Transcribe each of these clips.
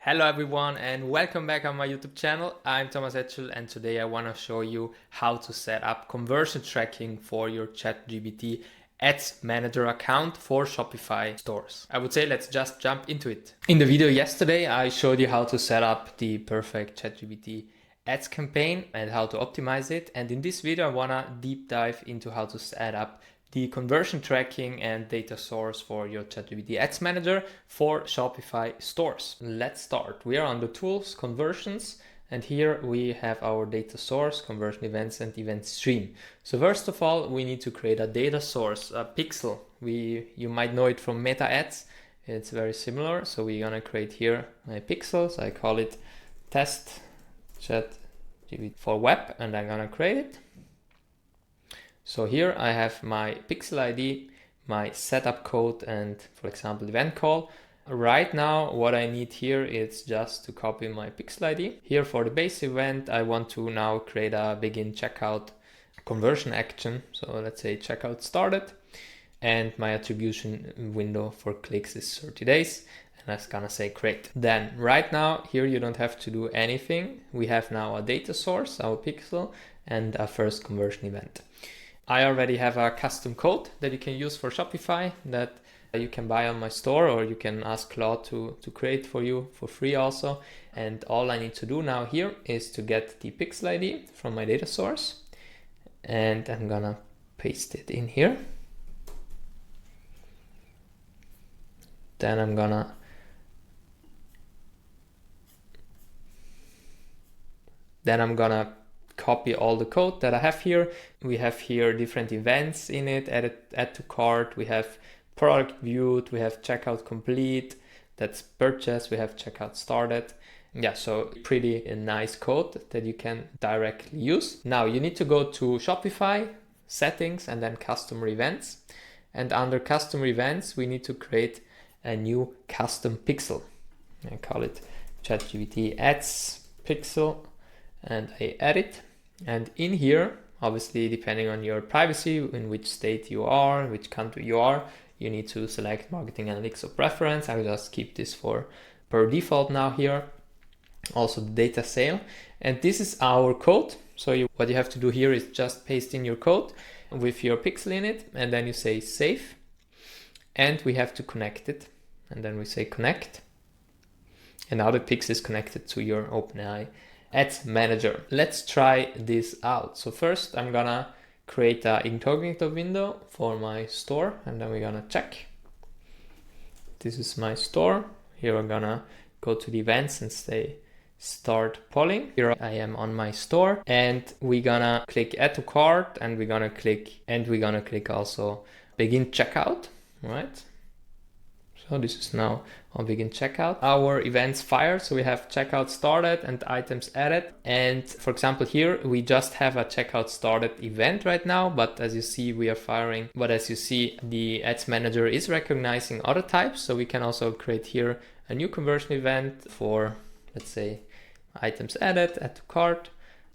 Hello everyone and welcome back on my YouTube channel. I'm Thomas Etchel and today I want to show you how to set up conversion tracking for your ChatGPT Ads Manager account for Shopify stores. I would say let's just jump into it. In the video yesterday I showed you how to set up the perfect ChatGPT Ads campaign and how to optimize it, and in this video I want to deep dive into how to set up the conversion tracking and data source for your ChatGPT Ads Manager for Shopify stores. Let's start. We are on the tools, conversions, and here we have our data source, conversion events, and event stream. So first of all, we need to create a data source, a pixel. You might know it from Meta Ads. It's very similar. So we're gonna create here my pixels. I call it test ChatGPT for web, and I'm gonna create it. So here I have my pixel ID, my setup code, and for example, event call. Right now, what I need here is just to copy my pixel ID. Here for the base event, I want to now create a begin checkout conversion action. So let's say checkout started, and my attribution window for clicks is 30 days. And I'm gonna say create. Then right now, here you don't have to do anything. We have now a data source, our pixel, and a first conversion event. I already have a custom code that you can use for Shopify that you can buy on my store, or you can ask Claude to create for you for free also. And all I need to do now here is to get the pixel ID from my data source, and I'm gonna paste it in here. Then I'm gonna copy all the code that I have here. We have here different events in it, add to cart, we have product viewed, we have checkout complete, that's purchase, we have checkout started. Yeah, so pretty nice code that you can directly use. Now you need to go to Shopify, settings, and then customer events. And under customer events, we need to create a new custom pixel. I call it ChatGPT Ads Pixel, and I add it. And in here, obviously, depending on your privacy, in which state you are, which country you are, you need to select marketing analytics or preference. I will just keep this for per default now here. Also the data sale. And this is our code. So what you have to do here is just paste in your code with your pixel in it, and then you say save. And we have to connect it. And then we say connect. And now the pixel is connected to your OpenAI Ads Manager. Let's try this out. So first I'm gonna create an incognito window for my store, and then we're gonna check. This is my store. Here I'm gonna go to the events and say start polling. Here I am on my store, and we're gonna click add to cart, and we're gonna click also begin checkout, right? So this is now on begin checkout. Our events fired, so we have checkout started and items added. And for example, here we just have a checkout started event right now, but as you see, we are firing. But as you see, the Ads Manager is recognizing other types. So we can also create here a new conversion event for, let's say, items added, add to cart,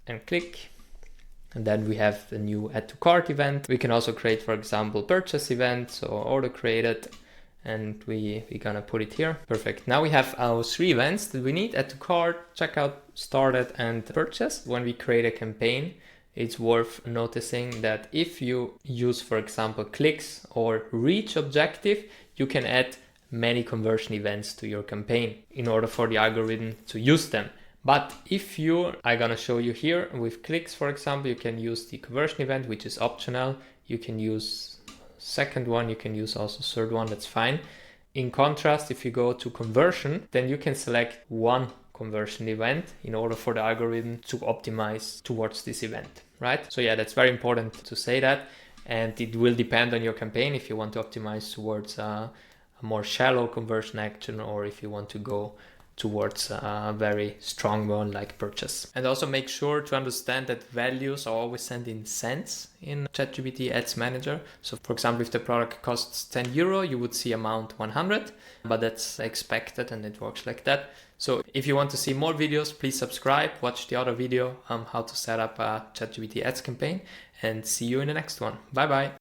and click. And then we have the new add to cart event. We can also create, for example, purchase event, so order created. And we're gonna put it here. Perfect. Now we have our 3 events that we need: add to cart, checkout started, and purchase. When we create a campaign, it's worth noticing that if you use, for example, clicks or reach objective, you can add many conversion events to your campaign in order for the algorithm to use them. But if I'm gonna show you here with clicks, for example, you can use the conversion event, which is optional. You can use second one, you can use also third one, that's fine. In contrast, if you go to conversion, then you can select one conversion event in order for the algorithm to optimize towards this event, right? So yeah, that's very important to say that. And it will depend on your campaign if you want to optimize towards a more shallow conversion action, or if you want to go towards a very strong one like purchase. And also make sure to understand that values are always sent in cents in ChatGPT Ads Manager. So for example, if the product costs 10 euro, you would see amount 100, but that's expected and it works like that. So if you want to see more videos, please subscribe, watch the other video on how to set up a ChatGPT Ads campaign, and see you in the next one. Bye bye.